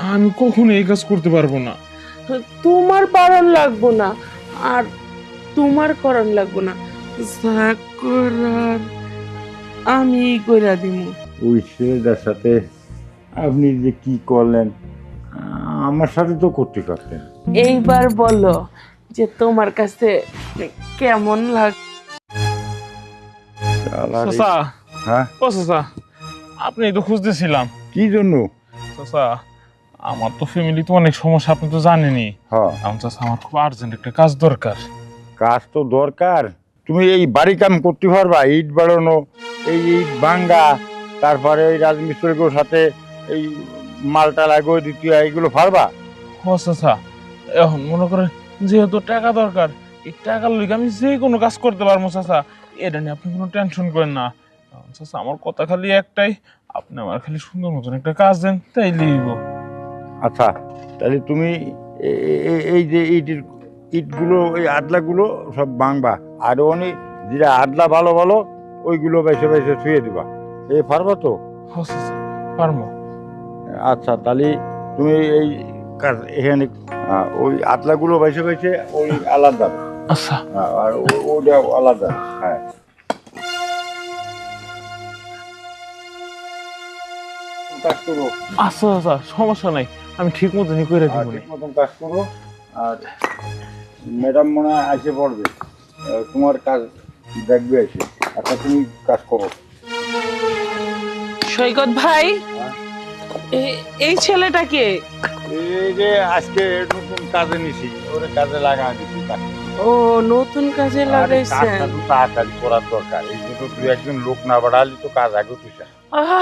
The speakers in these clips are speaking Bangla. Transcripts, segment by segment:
আমি কখনো এই কাজ করতে পারবো না। তোমার পারণ লাগবো না, আর তোমার করণ লাগবো না, যা করার আমি কইরা দিমু। ওই ছেলেটার সাথে আপনি যে কি করলেন, আমার সাথে তো করতে পারতেন। এইবার বলো যে তোমার কাছে কেমন লাগ। শালারে। চাচা, হ্যাঁ, ও চাচা, আপনি তো খুঁজতেছিলাম। কি জন্য? চাচা, আমার তো ফ্যামিলি তো অনেক সমস্যা, আপনি তো জানেনই। হ্যাঁ, আমার চাচা, আমার খুব আর্জেন্ট একটা কাজ দরকার। কাজ তো দরকার। তুমি এই বাড়ি কাম করতে পারবা? ইট বাড়ানো, এই ইট ভাঙ্গা, তারপরে ওই রাজমিস্ত্রিগুলোর সাথে এই মালটা লাগিয়ে দিতে হয়, এইগুলো পারবা? ও চাচা, এখন মনে করে যেহেতু টাকা দরকার, এই টাকার লইগে আমি যে কোনো কাজ করতে পারবো চাচা। এটা নিয়ে আপনি কোনো টেনশন করেন না। চাচা, আমার কথা খালি একটাই, আপনি আমার খালি সুন্দর মতন একটা কাজ দেন, তাই লিখব। আচ্ছা, তাহলে তুমি এই যে ইটগুলো, এই আদলাগুলো সব ভাঙবা, আর অনেক যেটা আদলা ভালো ভালো ওইগুলো বেছে বেছে শুয়ে দিবা। এই পারবা তো? ও চাচা, পারবো। আচ্ছা, তাহলে তুমি এই কাজ এখানে ওই আদলাগুলো বেছে বেছে ওই আলাদা, আচ্ছা আর ওটা আলাদা। হ্যাঁ, কাজ করো। আচ্ছা আচ্ছা, সমস্যা নাই, আমি ঠিক মতনই করে দিব। ঠিক মতন কাজ করো। আর ম্যাডাম মনে হয় আসে পড়বে, তোমার কাজ দেখবে এসে। আচ্ছা, তুমি কাজ করো। সৈকত ভাই, এই ছেলেটাকে? এই যে আজকে নতুন কাজে নিছি, ওরে কাজে লাগা দিছি। ও, নতুন কাজে লাগাইছেন? কাজটা তো তাড়াতাড়ি করার দরকার, এই জন্য তুই একজন লোক না বাড়ালি তো কাজ আগে তুইছে।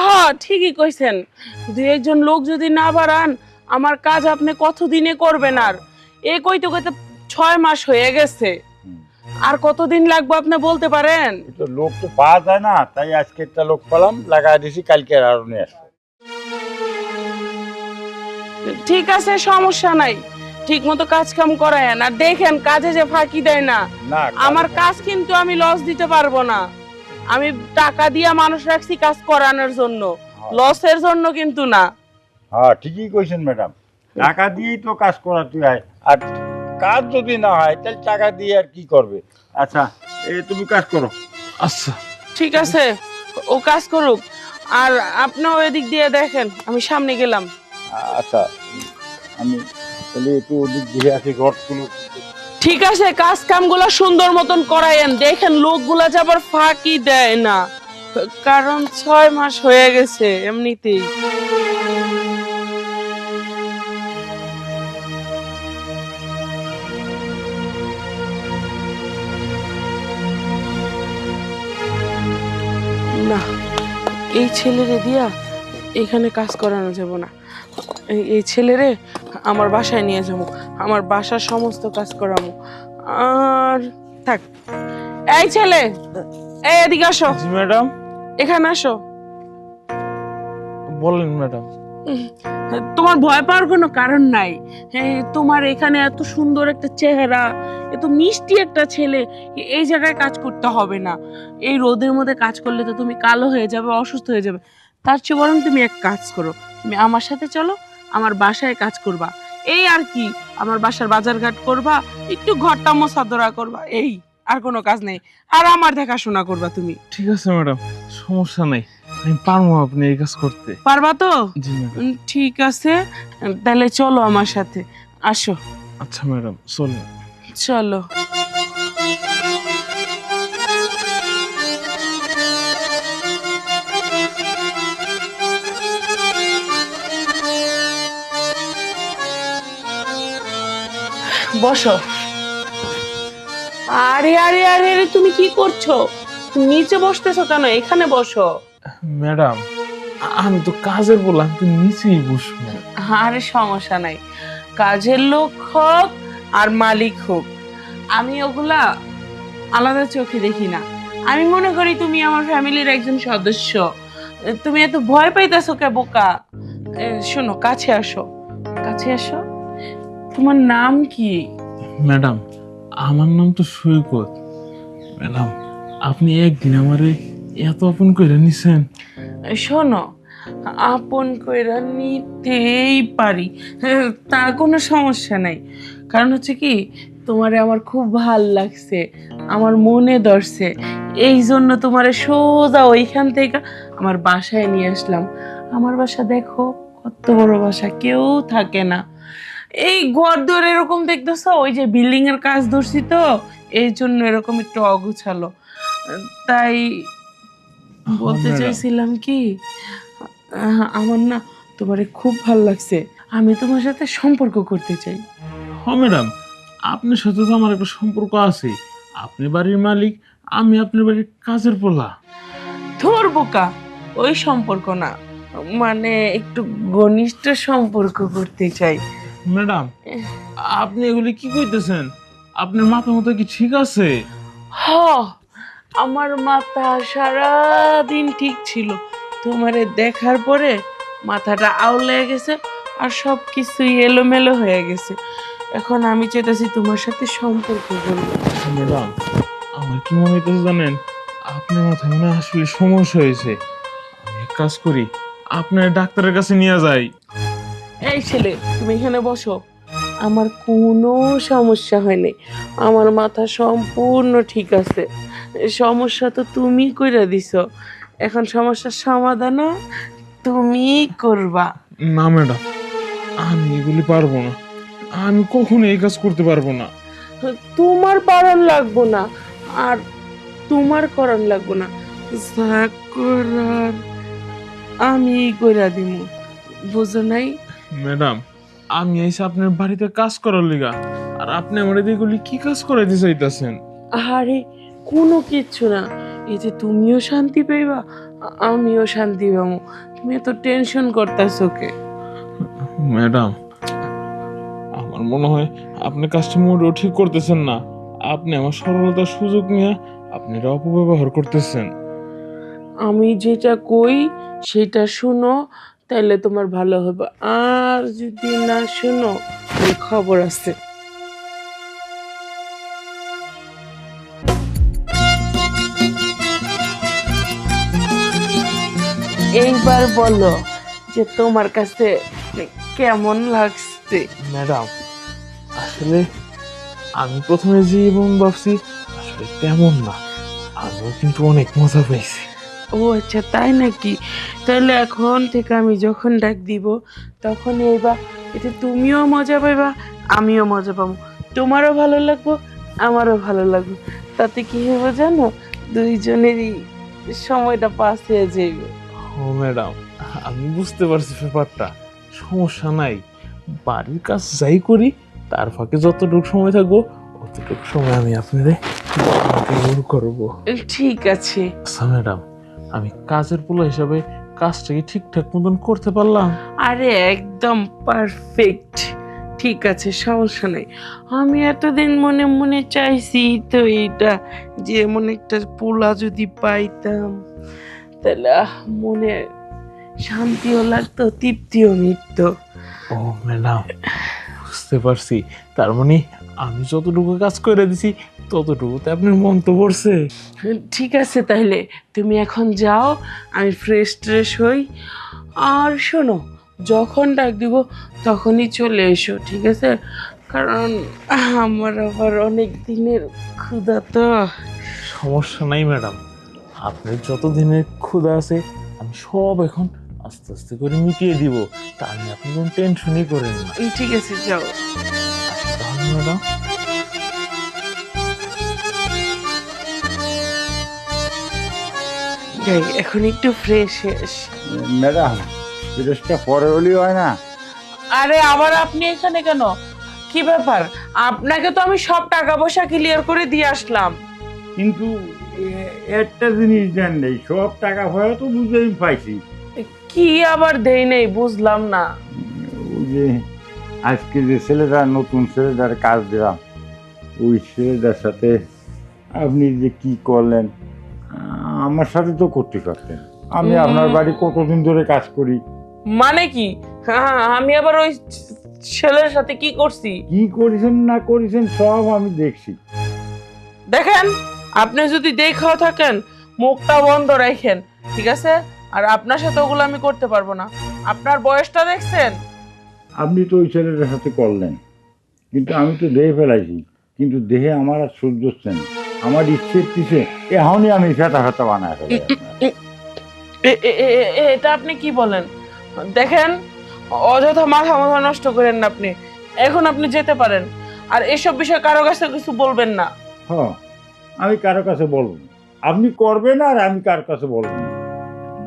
হ্যাঁ, ঠিকই কইছেন। দুই একজন লোক যদি না বাড়ান, আমার কাজ আপনি কতদিনে করবেন? আর এই কইতে কইতে 6 মাস হয়ে গেছে। আর কতদিন লাগবে আপনি বলতে পারেন? তো লোক তো পাওয়া যায় না, তাই আজকে একটা লোক পেলাম, লাগাই দিছি, কালকে আরো নিয়ে আসবো। ঠিক আছে, সমস্যা নাই। ঠিক মতো কাজ কাম করায়েন, আর দেখেন কাজে যে ফাঁকি দেয় না। না, আমার কাজ কিন্তু আমি লস দিতে পারবো না। আমি টাকা দিয়ে মানুষ রাখছি কাজ করানোর জন্য, লসের জন্য কিন্তু না। হ্যাঁ, ঠিকই কইছেন ম্যাডাম, টাকা দিয়েই তো কাজ করাতে হয়। আর কাজ যদি না হয় তাহলে টাকা দিয়ে আর কি করবে? আচ্ছা, এই তুমি কাজ করো। আচ্ছা ঠিক আছে, ও কাজ করুক, আর আপনিও এদিক দিয়ে দেখেন, আমি সামনে গেলাম। আচ্ছা, আমি তাহলে একটু ওদিক দিয়ে আসি, ঘরগুলো। ঠিক আছে, কাজ কামগুলো সুন্দর মতন করায়েন, দেখেন লোকগুলা যে আবার ফাঁকি দেয় না, কারণ 6 মাস হয়ে গেছে এমনিতেই। না, এই ছেলেরে দিয়া এখানে কাজ করানো যাব না। এই ছেলেরে আমার বাসায় নিয়ে যাবো, আমার বাসার সমস্ত কাজ করাবো। আর থাক, এই ছেলে, এই এদিকে আসো, জি ম্যাডাম। এখানে আসো। বলেন ম্যাডাম। তোমার ভয় পাওয়ার কোনো কারণ নাই। তোমার এখানে এত সুন্দর একটা চেহারা, এত মিষ্টি একটা ছেলে, এই জায়গায় কাজ করতে হবে না। এই রোদের মধ্যে কাজ করলে তো তুমি কালো হয়ে যাবে, অসুস্থ হয়ে যাবে। তার চেয়ে বরং তুমি এক কাজ করো, তুমি আমার সাথে চলো, আমার বাসায় কাজ করবা। এই আর কি, আমার বাসার বাজারঘাট করবা, একটু ঘরটা মোছাদরা করবা, এই আর কোনো কাজ নেই। আর আমার দেখাশোনা করবা তুমি। ঠিক আছে ম্যাডাম, সমস্যা নাই, আমি পারবো আপনি এই কাজ করতে। পারবা তো? জি ম্যাডাম। ঠিক আছে, তাহলে চলো আমার সাথে, আসো। আচ্ছা ম্যাডাম, চলুন। চলো। বসো। আরে আরে আরে আরে, তুমি কি করছো? নিচে বসতেছো কেন? এখানে বসো। ম্যাডাম, আমি তো কাজের বললাম, তো নিচেই বসবো। আরে সমস্যা নাই, কাজের লোক হোক আর মালিক হোক, আমি ওগুলা আলাদা চোখে দেখি না। আমি মনে করি তুমি আমার ফ্যামিলির একজন সদস্য। তুমি এত ভয় পাইতেছো কে বোকা? শোনো, কাছে আসো, কাছে আসো। তোমার নাম কি? ম্যাডাম, আমার নাম তো সৈকত। ম্যাডাম, আপনি একদিন আমারে এত আপন করে নিছেন। শোনো, আপন কইরা নিতেই পারি, হ্যাঁ, তা কোনো সমস্যা নাই। কারণ হচ্ছে কি, তোমারে আমার খুব ভাল লাগছে, আমার মনে ধরছে, এই জন্য তোমারে সোজা ওইখান থেকে আমার বাসায় নিয়ে আসলাম। আমার বাসা দেখো, কত বড় বাসা, কেউ থাকে না। এই ঘর দর এরকম দেখতেছো, ওই যে বিল্ডিং এর কাজ ধরছি তো, এই জন্য এরকম একটু অগুছালো। তাই বলতে ম্যাডাম। চাইছিলাম কি, আমার না তোমারে খুব ভালো লাগছে, আমি তোমার সাথে সম্পর্ক করতে চাই। হ্যাঁ ম্যাডাম, আপনার সাথে তো আমার একটা সম্পর্ক আছে। আপনি বাড়ির মালিক, আমি আপনার বাড়ির কাজের পোলা। ধর বোকা, ওই সম্পর্ক না, মানে একটু ঘনিষ্ঠ সম্পর্ক করতে চাই। ম্যাডাম, আপনি এগুলি কি কইতেছেন? আপনার মাথা মতো কি ঠিক আছে? হ, আমার মাথা সারা দিন ঠিক ছিল, তোমারে দেখার পরে মাথাটা আউলে গেছে, আর সব কিছুই এলোমেলো হয়ে গেছে। এখন আমি চাইতেছি তোমার সাথে সম্পর্ক করবো। ম্যাডাম, আমার কি মনে হইতেছে জানেন, আপনার মাথায় মনে হয় আসলে সমস্যা হয়েছে। আমি এক কাজ করি, আপনার ডাক্তারের কাছে নিয়ে যাই। এই ছেলে, তুমি এখানে বসো। আমার কোনো সমস্যা হয়নি, আমার মাথা সম্পূর্ণ ঠিক আছে। সমস্যা তো তুমি কইরা দিছো, এখন সমস্যার সমাধানও তুমি করবা। না ম্যাডাম, আমি এগুলি পারবো না, আমি কখনো এই কাজ করতে পারবো না। তোমার পারণ লাগবো না, আর তোমার করণ লাগবো না, যা করার আমি কইরা দিমু, বুঝো নাই? ম্যাডাম, আমি এসে আপনার বাড়িতে কাজ করার লিগা, আর আপনি আমার এগুলি কি কাজ করাইতে চাইতেছেন? আরে কোনো কিচ্ছু না, এই যে তুমিও শান্তি পাইবা, আমিও শান্তি পাবো। তুমি এত টেনশন করতেছো কে? ম্যাডাম, আমার মনে হয় আপনি কাজটা মোটেও ঠিক করতেছেন না। আপনি আমার সরলতার সুযোগ নিয়ে আপনি এটা অপব্যবহার করতেছেন। আমি যেটা কই সেটা শুনো, তাহলে তোমার ভালো হবে, আর যদি না শুনো ওই খবর আছে। এইবার বলো যে তোমার কাছে কেমন লাগছে। ম্যাডাম, আসলে আমি প্রথমে যেমন ভাবছি আসলে তেমন না, আমিও কিন্তু অনেক মজা পাইছি। ও আচ্ছা, তাই নাকি? তাহলে এখন থেকে আমি যখন ডাক দিব তখন এইবা, এতে তুমিও মজা পাইবা, আমিও মজা পাবো, তোমারও ভালো লাগবো, আমারও ভালো লাগবে। তাতে কি হবে জানো, দুইজনেরই সময়টা পাস হয়ে যাইবে। ও ম্যাডাম, আমি বুঝতে পারছি ব্যাপারটা, সমস্যা নাই। বাড়ির কাজ যাই করি তার ফাঁকে যতটুকু সময় থাকবো অতটুকু সময় আমি আপনারে করবো। ঠিক আছে। আচ্ছা ম্যাডাম, আমি কাজের পোলা হিসাবে কাজটা কি ঠিকঠাক মতন করতে পারলাম? আরে একদম পারফেক্ট, ঠিক আছে, সমস্যা নাই। আমি এতদিন মনে মনে চাইছি তো এইটা, যে এমন একটা পোলা যদি পাইতাম, তাহলে মনে শান্তিও লাগতো, তৃপ্তিও মিটতো। ও ম্যাডাম, বুঝতে পারছি, তার মানে আমি যতটুকু কাজ করে দিছি ততটুকুতে আপনার মন তো পড়ছে। ঠিক আছে, তাহলে তুমি এখন যাও, আমি ফ্রেশ ট্রেশ হই। আর শোনো, যখন ডাক দিব তখনই চলে এসো, ঠিক আছে? কারণ আমার আবার অনেক দিনের ক্ষুধা তো। সমস্যা নাই ম্যাডাম, আপনার যত দিনের ক্ষুধা আছে আমি সব এখন আস্তে আস্তে করে মিটিয়ে দিব, তা নিয়ে আপনি কোনো টেনশনই করেন না। ঠিক আছে, যাও। তাহলে ম্যাডাম, যাই, এখন একটু ফ্রেশ ম্যাডাম, ফ্রেশটা পরে হলেই হয় না? আরে আবার আপনি এখানে কেন? কি ব্যাপার? আপনাকে তো আমি সব টাকা পয়সা ক্লিয়ার করে দিয়ে আসলাম। কিন্তু একটা জিনিস দেন নেই, সব টাকা পয়সা তো বুঝেই পাইছি। কি আবার দেই নেই বুঝলাম না। ওই যে আজকে যে ছেলেটা, নতুন ছেলেটার কাজ দিলাম, ওই ছেলেটার সাথে আপনি যে কি করলেন, আমার সাথে তো করতে পারতেন। আমি আপনার বাড়ি কতদিন ধরে কাজ করি। মানে কি? হ্যাঁ, আমি আবার ওই ছেলের সাথে কি করছি? কি করেছেন না করেছেন সব আমি দেখছি। দেখেন, আপনি যদি দেখাও থাকেন মুখটা বন্ধ রাখেন, ঠিক আছে? আর আপনার সাথে ওগুলো আমি করতে পারবো না। আপনার বয়সটা দেখছেন? আপনি তো ওই ছেলেটার সাথে করলেন, কিন্তু আমি তো দেহে ফেলাইছি, কিন্তু দেহে আমার আর সহ্য হচ্ছে না। আমার ইচ্ছের পিছে এখনই আমি ফেটা ফেটা বানায় ফেলাই আপনার। এটা আপনি কি বলেন? দেখেন, অযথা মাথা মাথা নষ্ট করেন না আপনি। এখন আপনি যেতে পারেন, আর এসব বিষয়ে কারো কাছে কিছু বলবেন না। হ্যাঁ, আমি কারো কাছে বলবো না। আপনি করবেন আর আমি কার কাছে বলবো না।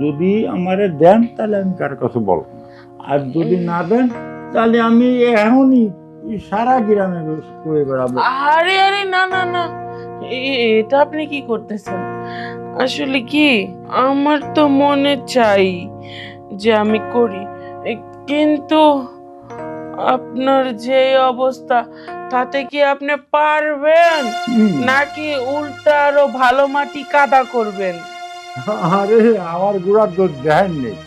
যদি আমারে দেন তাহলে আমি কার কাছে বলবো না, আর যদি না দেন তাহলে আমি এখনই সারা গ্রামে করে বেড়াবো। আরে আরে, না না না, এটা আপনি কি করতেছেন? আসলে কি, আমার তো মনে চাই যে আমি করি, কিন্তু আপনার যে অবস্থা, তাতে কি আপনি পারবেন, নাকি উল্টা আরো ভালো মাটি কাদা করবেন? আরে আমার গোড়ার দুধ দেখেন নেই,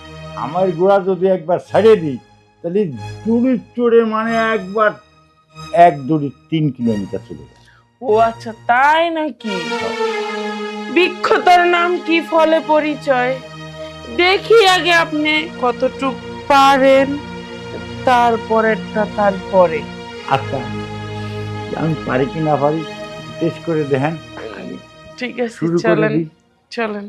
আমার গোড়া যদি একবার ছেড়ে দিই তাহলে দড়ি চড়ে মানে একবার এক দড়ি 3 কিলোমিটার চলে যায়। ও আচ্ছা, তাই নাকি? বিখ্যাতর নাম কি ফলে পরিচয়? দেখি আগে আপনি কতটুক পারেন, তারপরে। আচ্ছা, আমি পারি কি না পারি টেস্ট করে দেখেন। ঠিক আছে, শুরু করে চলেন দিই। চলেন।